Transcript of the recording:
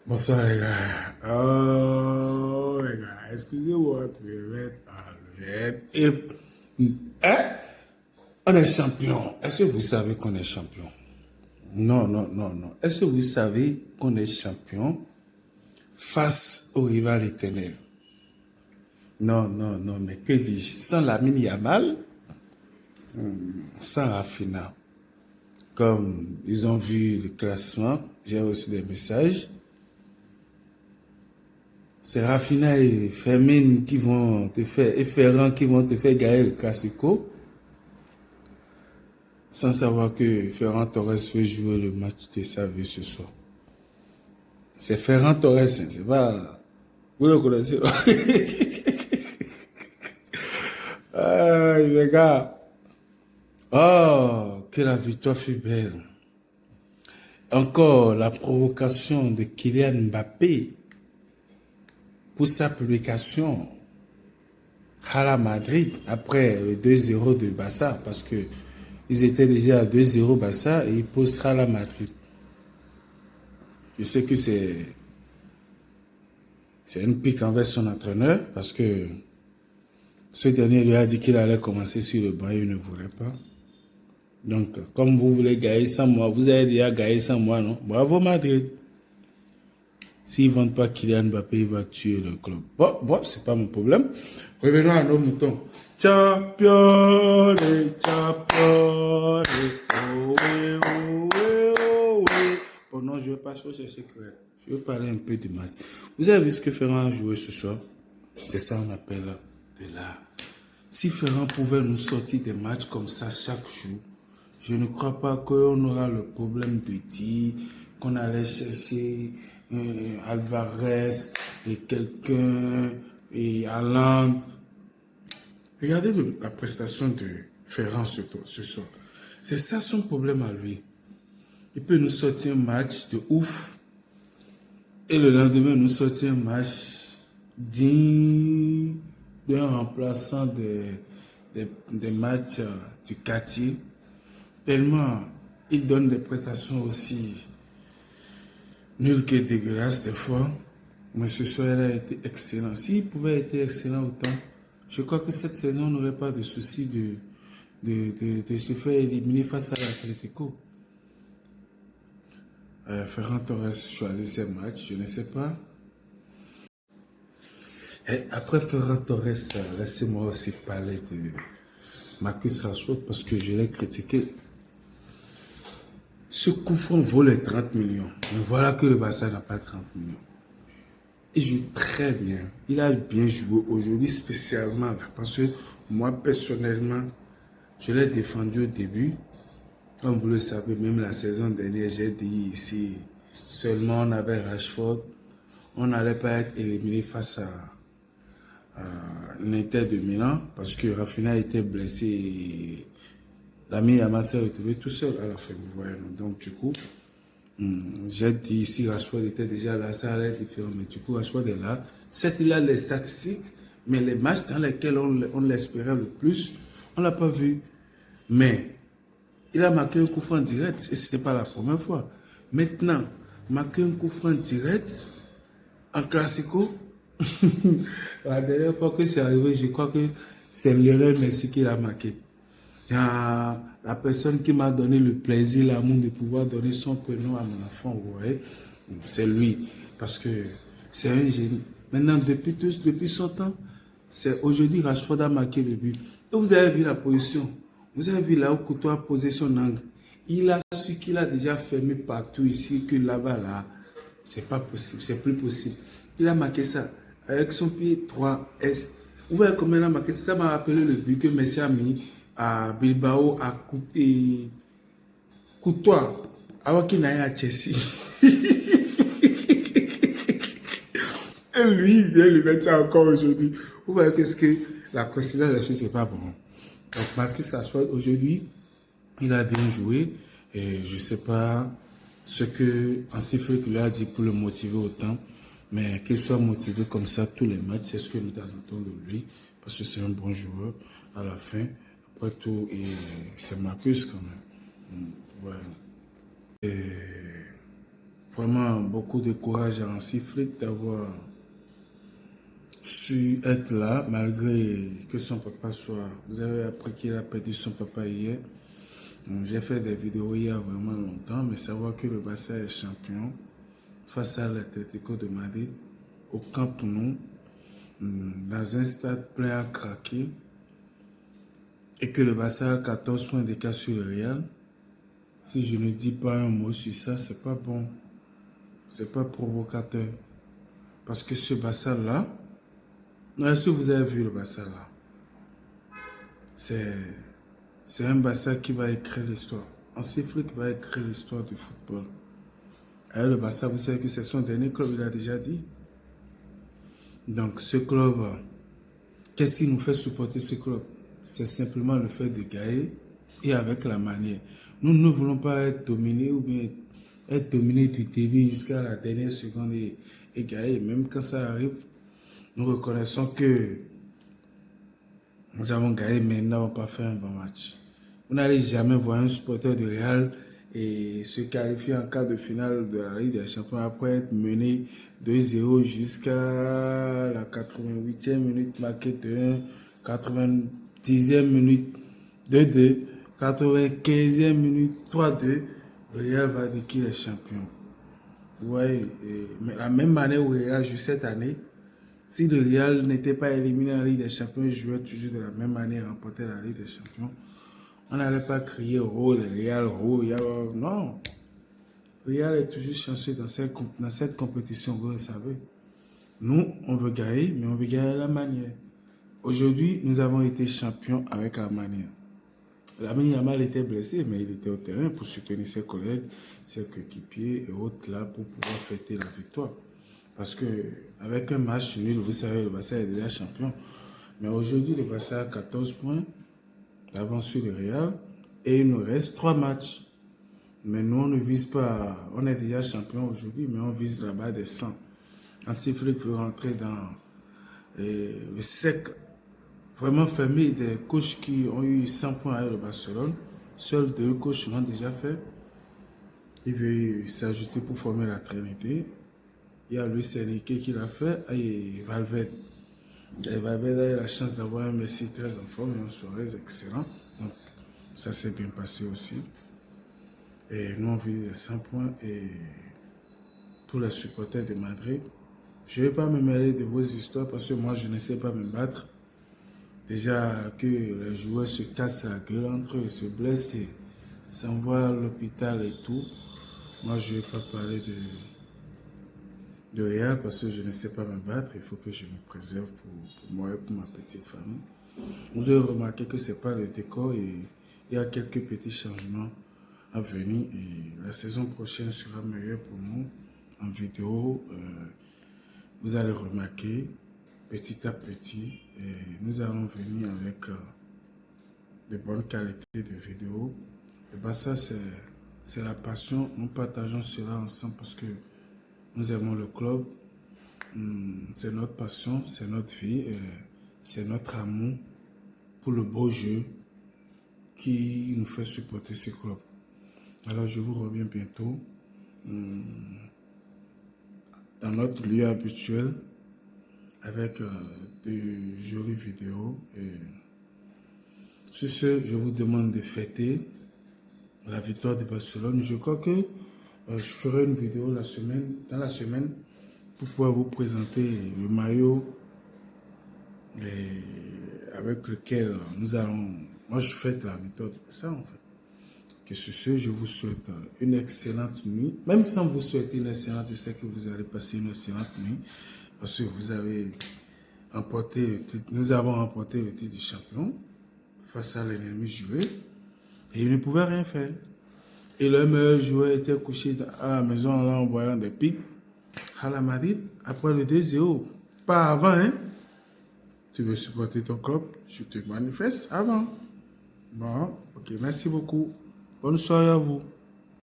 Bonsoir les gars. Oh les gars, excusez-moi de me mettre à l'aide. Hein? On est champion. Est-ce que vous savez qu'on est champion? Non, non, non, non. Est-ce que vous savez qu'on est champion face au rival éternel? Non, non, non, mais que dis-je? Sans Lamine Yamal, sans Rafinha. Comme ils ont vu le classement, j'ai reçu des messages. C'est Rafinha et Fermin qui vont te faire, et Ferran qui vont te faire gagner le Classico, sans savoir que Ferran Torres veut jouer le match de sa vie ce soir. C'est Ferran Torres, hein, c'est pas... Vous le connaissez, non? Aïe, les gars. Oh, que la victoire fut belle. Encore la provocation de Kylian Mbappé pour sa publication à la Madrid après le 2-0 de Barça, parce que ils étaient déjà à 2-0 Barça et ils posent à la Madrid. Je sais que c'est une pique envers son entraîneur parce que ce dernier lui a dit qu'il allait commencer sur le banc et il ne voulait pas. Donc, comme vous voulez gagner sans moi, vous avez déjà gagné sans moi, non? Bravo Madrid. S'ils ne vendent pas Kylian Mbappé, il va tuer le club. Bon, c'est pas mon problème. Revenons à nos moutons. Champion, champion, oh oui, oh oui, oh oui. Bon, non, je ne vais pas chercher secret. Je vais parler un peu du match. Vous avez vu ce que Ferran a joué ce soir? C'est ça qu'on appelle de l'art. Si Ferran pouvait nous sortir des matchs comme ça chaque jour, je ne crois pas qu'on aura le problème de tir, qu'on allait chercher Alvarez et quelqu'un et Haaland. Regardez la prestation de Ferran ce soir. C'est ça son problème à lui. Il peut nous sortir un match de ouf et le lendemain nous sortir un match digne d'un remplaçant des matchs du quartier. Tellement il donne des prestations aussi nulles que dégueulasses des fois. Mais ce soir, il a été excellent. S'il pouvait être excellent autant, je crois que cette saison, on n'aurait pas de souci de se faire éliminer face à l'Atlético. Ferran Torres choisit ses matchs, je ne sais pas. Et après Ferran Torres, laissez-moi aussi parler de Marcus Rashford parce que je l'ai critiqué. Ce coup franc vaut les 30 millions. Mais voilà que le Barça n'a pas 30 millions. Il joue très bien. Il a bien joué aujourd'hui spécialement là. Parce que moi, personnellement, je l'ai défendu au début. Comme vous le savez, même la saison dernière, j'ai dit ici, seulement on avait Rashford. On n'allait pas être éliminé face à l'Inter de Milan. Parce que Rafinha était blessé et l'ami Yamal s'est retrouvé tout seul à la fin. Vous voyez. Donc du coup, j'ai dit si Rashford était déjà là, ça allait être différent. Mais du coup, Rashford est là. Certes, il a les statistiques, mais les matchs dans lesquels on l'espérait le plus, on ne l'a pas vu. Mais il a marqué un coup franc direct et ce n'était pas la première fois. Maintenant, marquer un coup franc direct en classico, la dernière fois que c'est arrivé, je crois que c'est Lionel Messi qui l'a marqué. La personne qui m'a donné le plaisir, l'amour de pouvoir donner son prénom à mon enfant, vous voyez, c'est lui. Parce que c'est un génie. Maintenant, depuis son temps, c'est aujourd'hui Rashford a marqué le but. Et vous avez vu la position. Vous avez vu là où Couteau a posé son angle. Il a su qu'il a déjà fermé partout ici, que là-bas, là, c'est pas possible, c'est plus possible. Il a marqué ça avec son pied 3S. Vous voyez comment il a marqué ça? Ça m'a rappelé le but que Messi a mis à Bilbao à Courtois avant qu'il n'aille à Chelsea. Et lui, il vient lui mettre ça encore aujourd'hui. Vous voyez qu'est-ce que la coïncidence des choses, c'est pas bon. Donc, parce que ça soit aujourd'hui, il a bien joué. Et je sais pas ce que Hansi lui a dit pour le motiver autant. Mais qu'il soit motivé comme ça tous les matchs, c'est ce que nous attendons de lui. Parce que c'est un bon joueur à la fin. Après tout, c'est Marcus quand même. Ouais. Et vraiment beaucoup de courage à Hansi Flick d'avoir su être là malgré que son papa soit... Vous avez appris qu'il a perdu son papa hier. J'ai fait des vidéos il y a vraiment longtemps, mais savoir que le Barça est champion face à l'Atlético de Madrid au Camp Nou, dans un stade plein à craquer, et que le Barça a 14 points d'écart sur le Real, si je ne dis pas un mot sur ça, c'est pas bon. C'est pas provocateur. Parce que ce Barça-là, est-ce que vous avez vu le Barça-là? C'est un Barça qui va écrire l'histoire. Hansi Flick va écrire l'histoire du football. Alors le Barça, vous savez que c'est son dernier club, il a déjà dit. Donc ce club, qu'est-ce qui nous fait supporter ce club? C'est simplement le fait de gagner et avec la manière. Nous ne voulons pas être dominés ou bien être dominés du début jusqu'à la dernière seconde et gagner. Même quand ça arrive, nous reconnaissons que nous avons gagné, mais nous n'avons pas fait un bon match. Vous n'allez jamais voir un supporter de Real et se qualifier en quart de finale de la Ligue des Champions après être mené 2-0 jusqu'à la 88e minute, marqué de 1, 90e minute 2-2, 95e minute 3-2. Le Real va dire qu'il est champion. Ouais, mais la même année où le Real joue cette année, si le Real n'était pas éliminé en Ligue des Champions, jouait toujours de la même manière, remportait la Ligue des Champions. On n'allait pas crier oh, le Real, oh, non. Le Real est toujours chanceux dans cette compétition, vous le savez. Nous, on veut gagner, mais on veut gagner à la manière. Aujourd'hui, nous avons été champions avec la manière. Lamine Yamal était blessé, mais il était au terrain pour soutenir ses collègues, ses coéquipiers et autres là pour pouvoir fêter la victoire. Parce que avec un match nul, vous savez, le Barça est déjà champion. Mais aujourd'hui, le Barça a 14 points d'avance sur le Real et il nous reste 3 matchs. Mais nous, on ne vise pas, on est déjà champion aujourd'hui, mais on vise la barre des 100. Hansi Flick veut rentrer dans le cercle vraiment fermé des coachs qui ont eu 100 points avec le Barcelone. Seuls 2 coachs l'ont déjà fait. Il veut s'ajouter pour former la Trinité. Il y a Luis Enrique qui l'a fait et Valverde. Valverde a eu la chance d'avoir un Messi très en forme et un Suarez excellent. Donc, ça s'est bien passé aussi. Et nous, on vit les 100 points et tous les supporters de Madrid. Je ne vais pas me mêler de vos histoires parce que moi, je ne sais pas me battre. Déjà que les joueurs se cassent la gueule entre eux, se blessent et s'envoient à l'hôpital et tout. Moi, je ne vais pas parler de Real parce que je ne sais pas me battre. Il faut que je me préserve pour moi et pour ma petite famille. Vous avez remarqué que ce n'est pas le décor et il y a quelques petits changements à venir et la saison prochaine sera meilleure pour nous en vidéo. Vous allez remarquer petit à petit et nous allons venir avec de bonnes qualités de vidéos. Et bah ça c'est la passion. Nous partageons cela ensemble parce que nous aimons le club. C'est notre passion, c'est notre vie, c'est notre amour pour le beau jeu qui nous fait supporter ce club. Alors je vous reviens bientôt dans notre lieu habituel avec de jolies vidéos. Et sur ce, je vous demande de fêter la victoire de Barcelone. Je crois que je ferai une vidéo dans la semaine pour pouvoir vous présenter le maillot avec lequel nous allons... Moi, je fête la victoire de ça en fait. Que sur ce, je vous souhaite une excellente nuit. Même sans vous souhaiter une excellente, je sais que vous allez passer une excellente nuit. Parce que vous avez remporté le titre. Nous avons remporté le titre de champion face à l'ennemi joué. Et ils ne pouvaient rien faire. Et le meilleur joueur était couché à la maison en envoyant des pics à la Madrid après le 2-0. Pas avant, hein. Tu veux supporter ton club, tu te manifestes avant. Bon, ok, merci beaucoup. Bonne soirée à vous.